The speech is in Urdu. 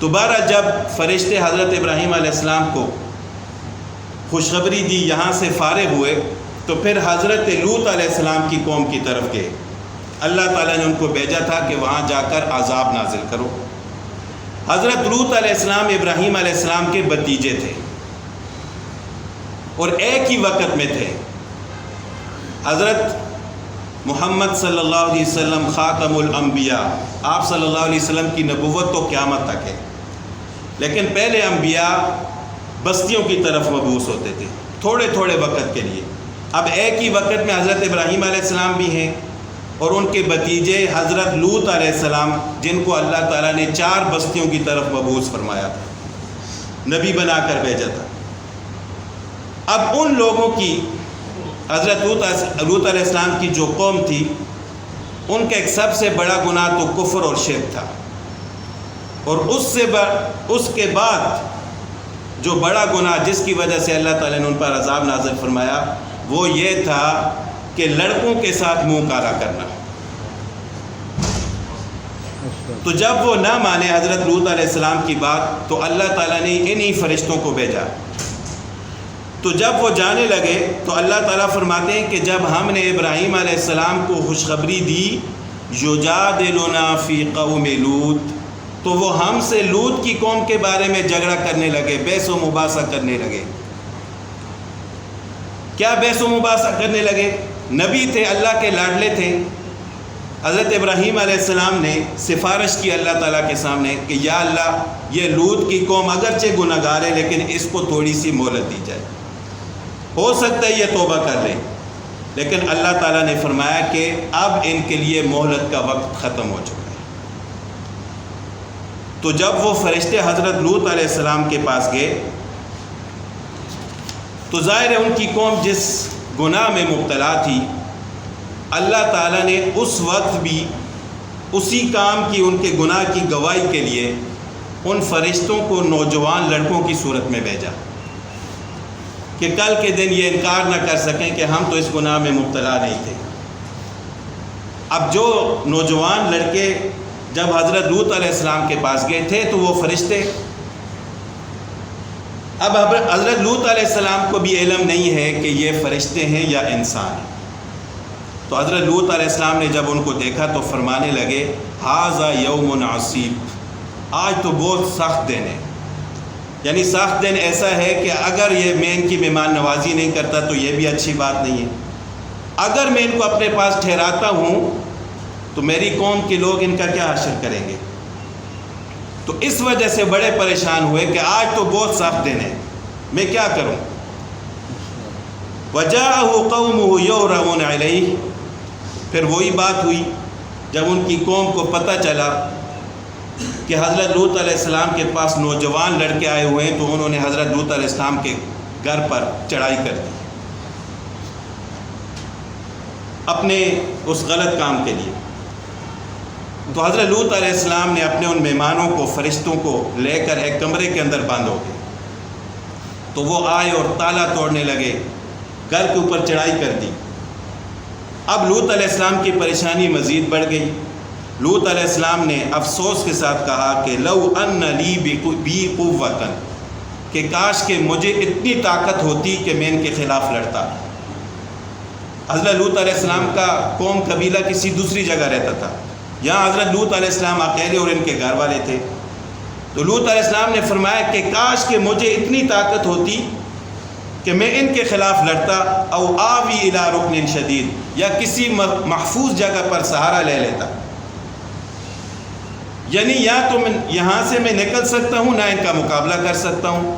دوبارہ جب فرشتے حضرت ابراہیم علیہ السلام کو خوشخبری دی یہاں سے فارغ ہوئے تو پھر حضرت لوط علیہ السلام کی قوم کی طرف گئے۔ اللہ تعالیٰ نے ان کو بھیجا تھا کہ وہاں جا کر عذاب نازل کرو۔ حضرت لوط علیہ السلام ابراہیم علیہ السلام کے بھتیجے تھے اور ایک ہی وقت میں تھے۔ حضرت محمد صلی اللہ علیہ وسلم خاتم الانبیاء، آپ صلی اللہ علیہ وسلم کی نبوت تو قیامت تک ہے، لیکن پہلے انبیاء بستیوں کی طرف مبعوث ہوتے تھے تھوڑے تھوڑے وقت کے لیے۔ اب ایک ہی وقت میں حضرت ابراہیم علیہ السلام بھی ہیں اور ان کے بھتیجے حضرت لوط علیہ السلام، جن کو اللہ تعالیٰ نے 4 بستیوں کی طرف مبعوث فرمایا تھا، نبی بنا کر بھیجا تھا۔ اب ان لوگوں کی، حضرت لوط علیہ السلام کی جو قوم تھی، ان کا ایک سب سے بڑا گناہ تو کفر اور شرک تھا، اور اس کے بعد جو بڑا گناہ جس کی وجہ سے اللہ تعالیٰ نے ان پر عذاب نازل فرمایا وہ یہ تھا کہ لڑکوں کے ساتھ منہ کالا کرنا۔ تو جب وہ نہ مانے حضرت لوط علیہ السلام کی بات تو اللہ تعالیٰ نے انہی فرشتوں کو بھیجا۔ تو جب وہ جانے لگے تو اللہ تعالیٰ فرماتے ہیں کہ جب ہم نے ابراہیم علیہ السلام کو خوشخبری دی یجادلنا فی قوم لوط، تو وہ ہم سے لوط کی قوم کے بارے میں جھگڑا کرنے لگے، بحث و مباحثہ کرنے لگے۔ کیا بحث و مباحثہ کرنے لگے؟ نبی تھے، اللہ کے لاڈلے تھے۔ حضرت ابراہیم علیہ السلام نے سفارش کی اللہ تعالیٰ کے سامنے کہ یا اللہ، یہ لوط کی قوم اگرچہ گناہ گار ہے لیکن اس کو تھوڑی سی مہلت دی جائے، ہو سکتا ہے یہ توبہ کر لیں۔ لیکن اللہ تعالیٰ نے فرمایا کہ اب ان کے لیے مہلت کا وقت ختم ہو چکا ہے۔ تو جب وہ فرشتے حضرت لوط علیہ السلام کے پاس گئے تو ظاہر ہے ان کی قوم جس گناہ میں مبتلا تھی، اللہ تعالیٰ نے اس وقت بھی اسی کام کی، ان کے گناہ کی گواہی کے لیے ان فرشتوں کو نوجوان لڑکوں کی صورت میں بھیجا کہ کل کے دن یہ انکار نہ کر سکیں کہ ہم تو اس گناہ میں مبتلا نہیں تھے۔ اب جو نوجوان لڑکے جب حضرت لوط علیہ السلام کے پاس گئے تھے تو وہ فرشتے، اب حضرت لوط علیہ السلام کو بھی علم نہیں ہے کہ یہ فرشتے ہیں یا انسان ہیں۔ تو حضرت لوط علیہ السلام نے جب ان کو دیکھا تو فرمانے لگے ھذا یوم عصیب، آج تو بہت سخت دن ہے، یعنی سخت دن ایسا ہے کہ اگر یہ میں ان کی مہمان نوازی نہیں کرتا تو یہ بھی اچھی بات نہیں ہے، اگر میں ان کو اپنے پاس ٹھہراتا ہوں تو میری قوم کے لوگ ان کا کیا حشر کریں گے۔ تو اس وجہ سے بڑے پریشان ہوئے کہ آج تو بہت سخت دن ہے، میں کیا کروں۔ وَجَاءَهُ قَوْمُهُ يَوْرَعُونَ عَلَيْهِ، پھر وہی بات ہوئی جب ان کی قوم کو پتہ چلا کہ حضرت لوط علیہ السلام کے پاس نوجوان لڑکے آئے ہوئے ہیں، تو انہوں نے حضرت لوط علیہ السلام کے گھر پر چڑھائی کر دی اپنے اس غلط کام کے لیے۔ تو حضرت لوط علیہ السلام نے اپنے ان مہمانوں کو، فرشتوں کو لے کر ایک کمرے کے اندر بند ہو گئے، تو وہ آئے اور تالا توڑنے لگے، گھر کے اوپر چڑھائی کر دی۔ اب لوط علیہ السلام کی پریشانی مزید بڑھ گئی۔ لوط علیہ السلام نے افسوس کے ساتھ کہا کہ لو ان لی بی قوۃ، کہ کاش کہ مجھے اتنی طاقت ہوتی کہ میں ان کے خلاف لڑتا۔ حضرت لوط علیہ السلام کا قوم قبیلہ کسی دوسری جگہ رہتا تھا، یہاں حضرت لوط علیہ السلام اکیلے اور ان کے گھر والے تھے۔ تو لوط علیہ السلام نے فرمایا کہ کاش کہ مجھے اتنی طاقت ہوتی کہ میں ان کے خلاف لڑتا، او آوی الی رکن شدید، یا کسی محفوظ جگہ پر سہارا لے لیتا، یعنی یا تو یہاں سے میں نکل سکتا ہوں، نہ ان کا مقابلہ کر سکتا ہوں،